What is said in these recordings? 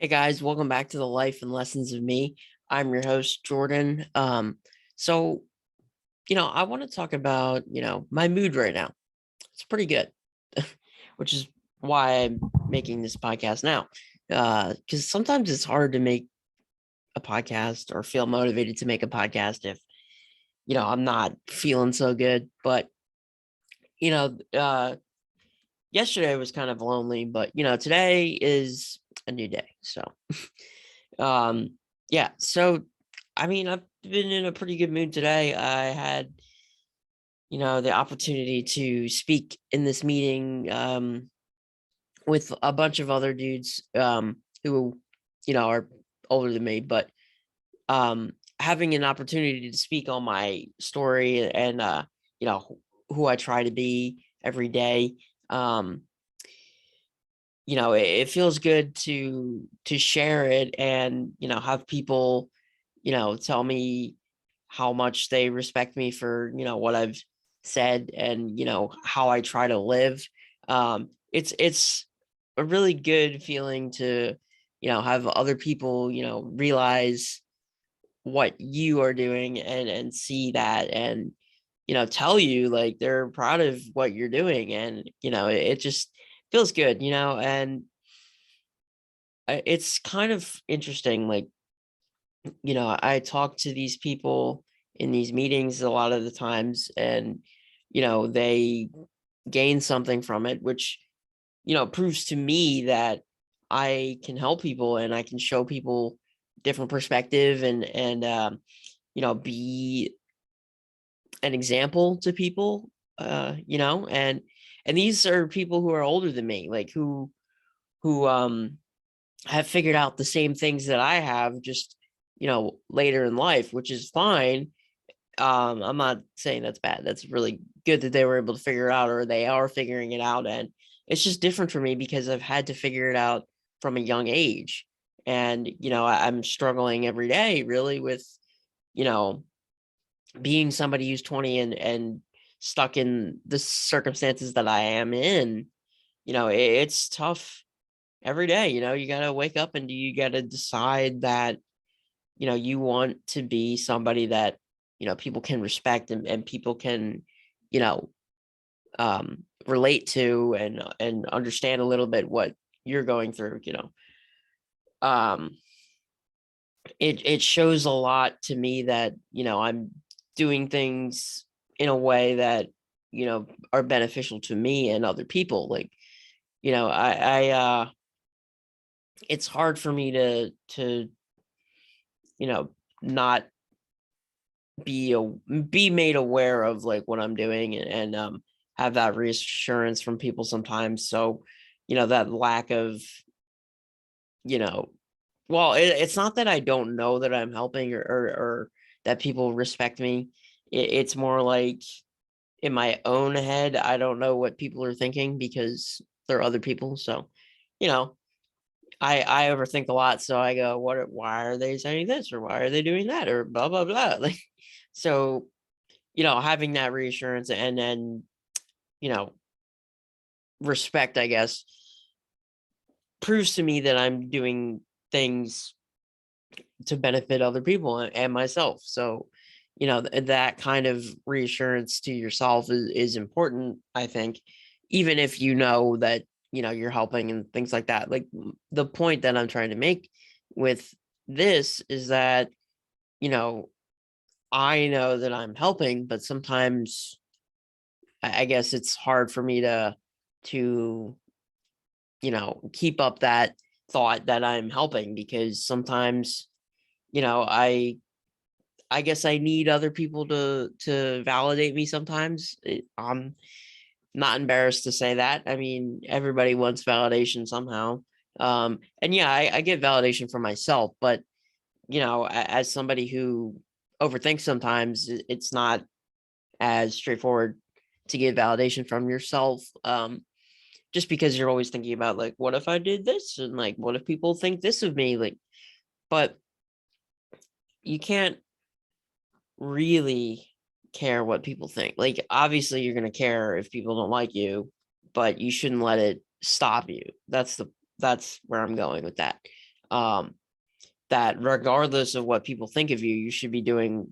Hey guys, welcome back to the Life and Lessons of Me. I'm your host, Jordan. So, I want to talk about, my mood right now. It's pretty good, which is why I'm making this podcast now. Because sometimes it's hard to make a podcast or feel motivated to make a podcast if, I'm not feeling so good. But, you know, uh, yesterday was kind of lonely, but, today is a new day. So, Um, yeah, so I've been in a pretty good mood today. I had, the opportunity to speak in this meeting with a bunch of other dudes who, are older than me, but having an opportunity to speak on my story and who I try to be every day. It feels good to share it and, have people, tell me how much they respect me for, what I've said and, how I try to live. It's a really good feeling to, have other people, realize what you are doing and see that and tell you like they're proud of what you're doing and it just feels good and it's kind of interesting like I talk to these people in these meetings a lot of the times and they gain something from it which proves to me that I can help people and I can show people different perspective and be an example to people and these are people who are older than me like who have figured out the same things that I have just later in life, which is fine. I'm not saying that's bad. That's really good that they were able to figure it out or they are figuring it out. And it's just different for me because I've had to figure it out from a young age. And, I'm struggling every day really with, you know, being somebody who's 20 and stuck in the circumstances that I am in. It's tough every day. You got to wake up and you got to decide that you want to be somebody that people can respect and people can you know relate to and understand a little bit what you're going through. Um it shows a lot to me that I'm doing things in a way that are beneficial to me and other people. Like I it's hard for me to not be made aware of like what I'm doing and have that reassurance from people sometimes. So, that lack of, you know, well, it's not that I don't know that I'm helping or that people respect me. It's more like in my own head, I don't know what people are thinking because they're other people. So, you know, I overthink a lot. So I go, why are they saying this or why are they doing that or blah blah blah. Like, so having that reassurance and then, you know, respect, I guess, proves to me that I'm doing things to benefit other people and myself. So, that kind of reassurance to yourself is important, I think, even if you know that, you're helping and things like that. Like the point that I'm trying to make with this is that, you know, I know that I'm helping, but sometimes I guess it's hard for me to keep up that thought that I'm helping because sometimes I guess I need other people to validate me sometimes. I'm not embarrassed to say that. I mean, everybody wants validation somehow. And yeah, I get validation from myself, but as somebody who overthinks sometimes, it's not as straightforward to get validation from yourself. Just because you're always thinking about like, what if I did this? And like, what if people think this of me? Like, but you can't really care what people think. Like, obviously you're gonna care if people don't like you, but you shouldn't let it stop you. That's where I'm going with that. um, that regardless of what people think of you, you should be doing,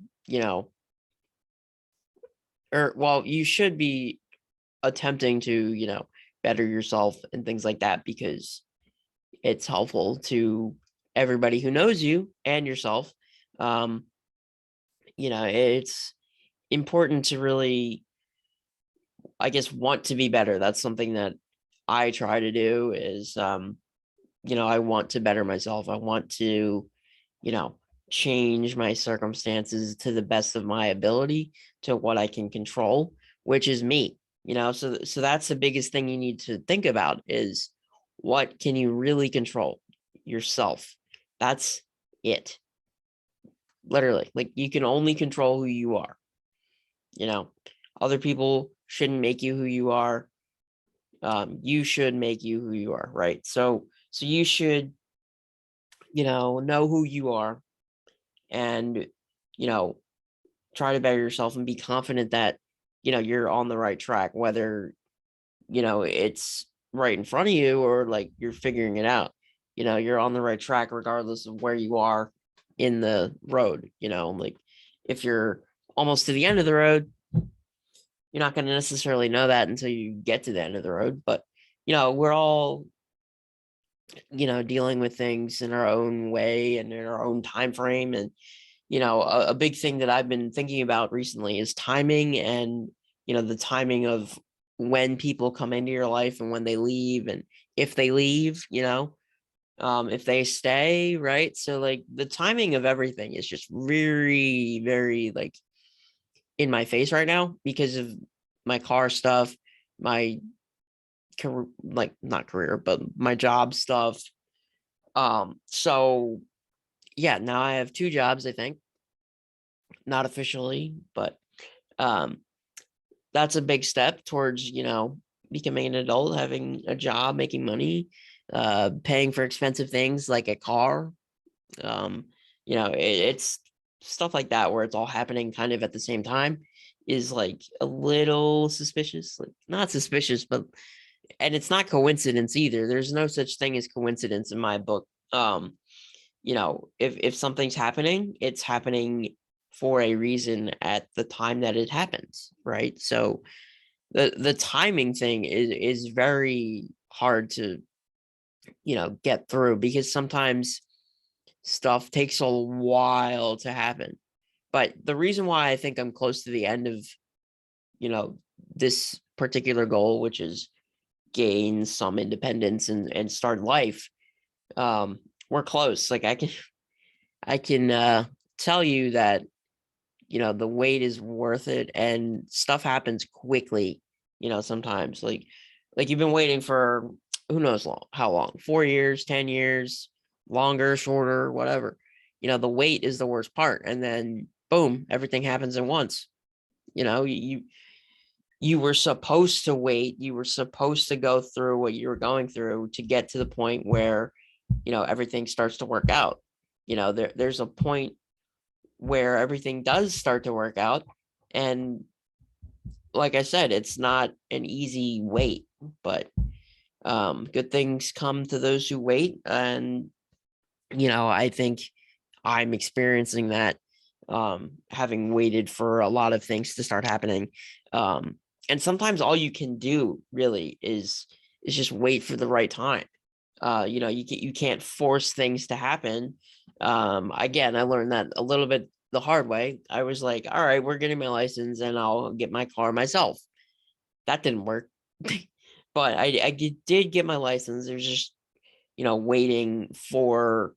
or well, you should be attempting to, better yourself and things like that because it's helpful to everybody who knows you and yourself. Um, it's important to really, I guess, want to be better. That's something that I try to do is, I want to better myself. I want to, you know, change my circumstances to the best of my ability to what I can control, which is me. So that's the biggest thing you need to think about is what can you really control? Yourself. That's it. Literally, like you can only control who you are. You know, other people shouldn't make you who you are. You should make you who you are, right? So you should, know who you are and, you know, try to better yourself and be confident that, you're on the right track, whether, it's right in front of you or like you're figuring it out. You're on the right track regardless of where you are in the road, like if you're almost to the end of the road, you're not going to necessarily know that until you get to the end of the road. But, we're all, dealing with things in our own way and in our own time frame. And, a big thing that I've been thinking about recently is timing and, the timing of when people come into your life and when they leave and if they leave, if they stay, right? So like the timing of everything is just very, very like in my face right now because of my car stuff, my career, like not career, but my job stuff. So yeah, now I have two jobs, I think, not officially, but um that's a big step towards, becoming an adult, having a job, making money, paying for expensive things like a car. Um, it's stuff like that where it's all happening kind of at the same time is like a little suspicious, like not suspicious, but and it's not coincidence either. There's no such thing as coincidence in my book. If something's happening, it's happening for a reason at the time that it happens, right? So the timing thing is very hard to, get through because sometimes stuff takes a while to happen. But the reason why I think I'm close to the end of, you know, this particular goal, which is gain some independence and start life, um, we're close. Like I can tell you that, the wait is worth it and stuff happens quickly, sometimes like you've been waiting for who knows how long, 4 years, 10 years, longer, shorter, whatever. The wait is the worst part. And then boom, everything happens at once. You were supposed to wait, you were supposed to go through what you were going through to get to the point where, everything starts to work out. There's a point where everything does start to work out. And like I said, it's not an easy wait, but good things come to those who wait. And, I think I'm experiencing that, having waited for a lot of things to start happening. And sometimes all you can do really is just wait for the right time. You can't force things to happen. Again, I learned that a little bit the hard way. I was like, all right, we're getting my license and I'll get my car myself. That didn't work. But did get my license. There's just, waiting for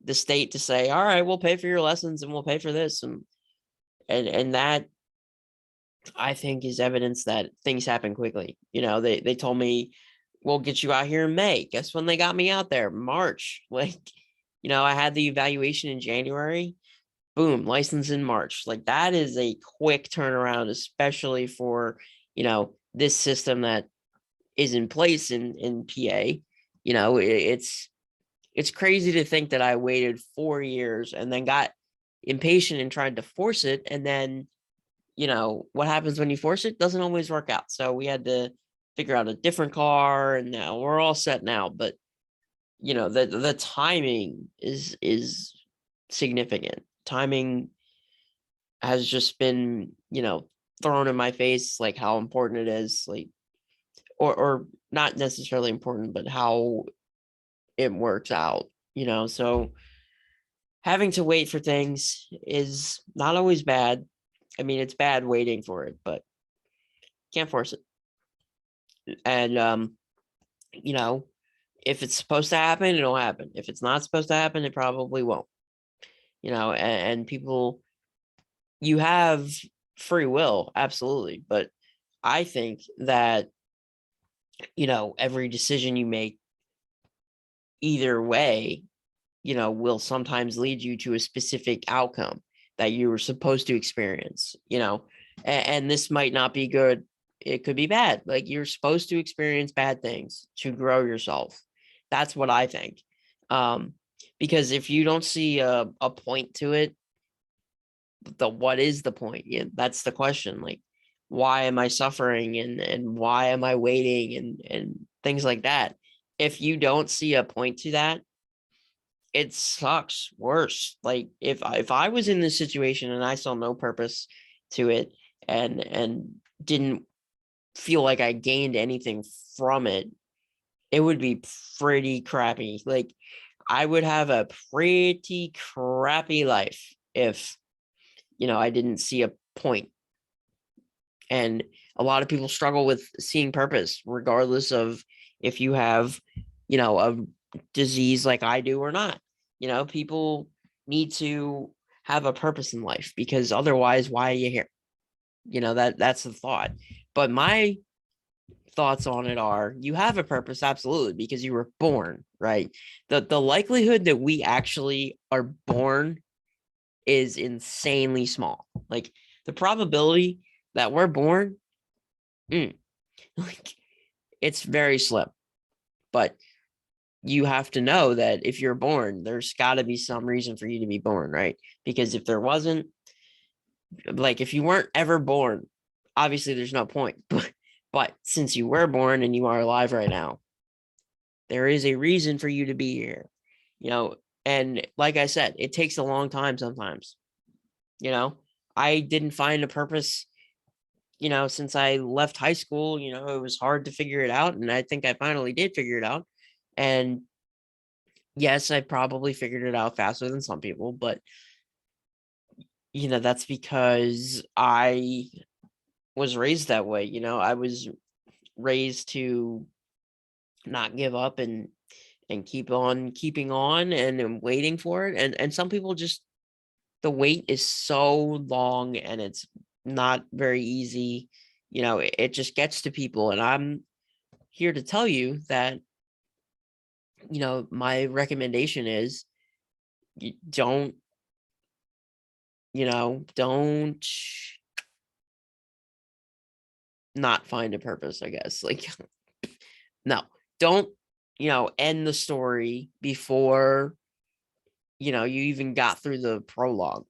the state to say, all right, we'll pay for your lessons and we'll pay for this. And that I think is evidence that things happen quickly. They told me we'll get you out here in May. Guess when they got me out there? March. Like, I had the evaluation in January. Boom, license in March. Like that is a quick turnaround, especially for, this system that is in place in PA. It's crazy to think that I waited 4 years and then got impatient and tried to force it. And then, what happens when you force it doesn't always work out. So we had to figure out a different car and now we're all set now. But the timing is significant. Timing has just been, thrown in my face, like how important it is, like, or not necessarily important, but how it works out, so having to wait for things is not always bad. I mean, it's bad waiting for it, but can't force it. And you know, if it's supposed to happen, it'll happen. If it's not supposed to happen, it probably won't. And people, you have free will, absolutely, but I think that every decision you make either way, will sometimes lead you to a specific outcome that you were supposed to experience, and this might not be good. It could be bad. Like, you're supposed to experience bad things to grow yourself. That's what I think. Um, because if you don't see a point to it, what is the point? Yeah, that's the question. Like, why am I suffering, and why am I waiting, and things like that? If you don't see a point to that, it sucks worse. Like, if I was in this situation and I saw no purpose to it, and didn't feel like I gained anything from it, it would be pretty crappy. Like, I would have a pretty crappy life if I didn't see a point. And a lot of people struggle with seeing purpose, regardless of if you have, a disease like I do or not. People need to have a purpose in life, because otherwise, why are you here? That's the thought. But my thoughts on it are, you have a purpose, absolutely, because you were born, right? The likelihood that we actually are born is insanely small. Like, the probability that we're born, like, it's very slim. But you have to know that if you're born, there's got to be some reason for you to be born, right? Because if there wasn't, like, if you weren't ever born, obviously there's no point. But since you were born and you are alive right now, there is a reason for you to be here. And like I said, it takes a long time sometimes. I didn't find a purpose, since I left high school. It was hard to figure it out, and I think I finally did figure it out. And yes, I probably figured it out faster than some people, but that's because I was raised that way. I was raised to not give up, and keep on keeping on, and waiting for it. And some people just, the wait is so long, and it's not very easy. It just gets to people, and I'm here to tell you that my recommendation is, you don't not find a purpose, I guess. Like, no, don't, end the story before, you even got through the prologue.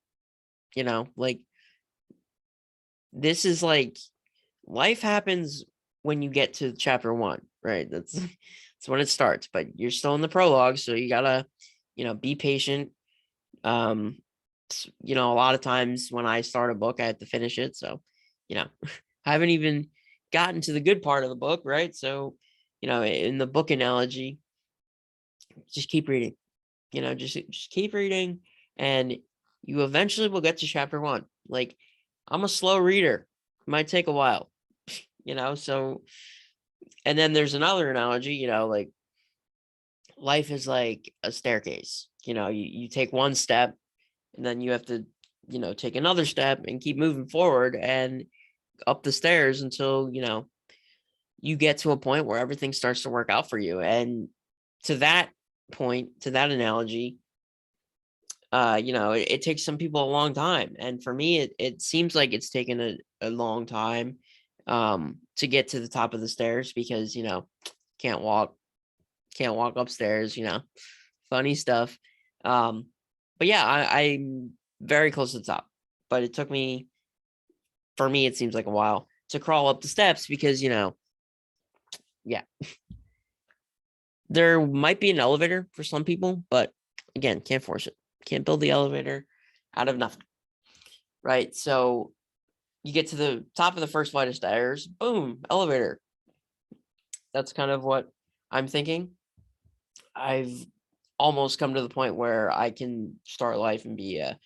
Like, this is like, life happens when you get to chapter 1, right? That's when it starts, but you're still in the prologue, so you gotta, be patient. A lot of times when I start a book, I have to finish it. So, I haven't even gotten to the good part of the book, right? So, in the book analogy, just keep reading. Just keep reading, and you eventually will get to chapter 1. Like, I'm a slow reader. It might take a while, so. And then there's another analogy, like, life is like a staircase. You take one step, and then you have to, take another step and keep moving forward and up the stairs until, you get to a point where everything starts to work out for you. And to that point, to that analogy, it takes some people a long time. And for me, it seems like it's taken a long time to get to the top of the stairs, because, can't walk, upstairs, funny stuff. But yeah, I'm very close to the top, but it took me, for me, it seems like a while to crawl up the steps, because, yeah. There might be an elevator for some people, but again, can't force it. Can't build the elevator out of nothing. Right. So you get to the top of the first flight of stairs, boom, elevator. That's kind of what I'm thinking. I've almost come to the point where I can start life and be a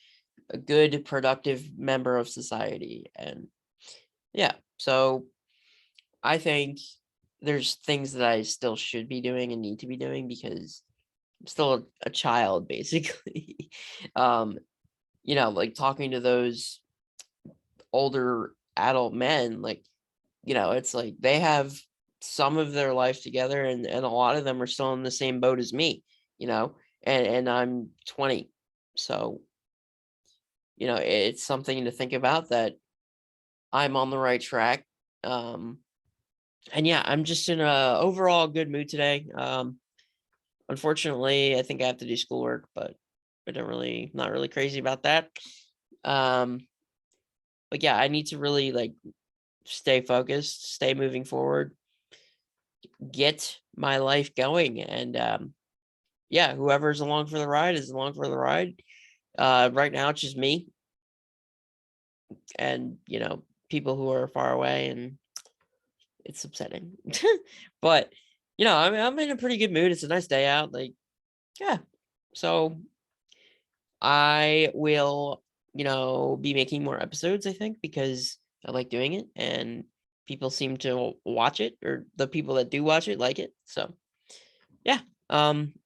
good, productive member of society. And yeah, so I think there's things that I still should be doing and need to be doing because I'm still a child, basically. um, like talking to those older adult men, like, it's like they have some of their life together and a lot of them are still in the same boat as me, and I'm 20. So, it's something to think about that I'm on the right track. Um, and yeah, I'm just in a overall good mood today. Unfortunately, I think I have to do schoolwork, but I don't really, not really crazy about that. Um, but yeah, I need to really like stay focused, stay moving forward, get my life going. And yeah, whoever's along for the ride is along for the ride. Right now it's just me and people who are far away, and it's upsetting. But I'm in a pretty good mood. It's a nice day out. Like, yeah. So I will, be making more episodes, I think, because I like doing it and people seem to watch it, or the people that do watch it like it. So yeah.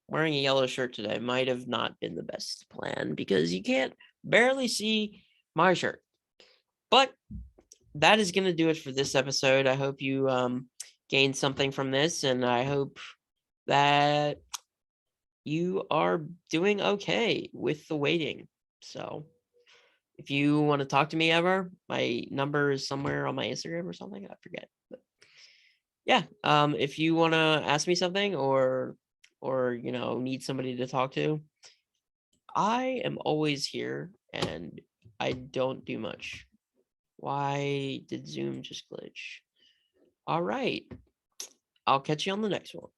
Wearing a yellow shirt today might have not been the best plan because you can't barely see my shirt. But that is going to do it for this episode. I hope you gained something from this, and I hope that you are doing okay with the waiting. So if you want to talk to me ever, my number is somewhere on my Instagram or something. I forget. But yeah, if you want to ask me something or need somebody to talk to, I am always here and I don't do much. Why did Zoom just glitch? All right. I'll catch you on the next one.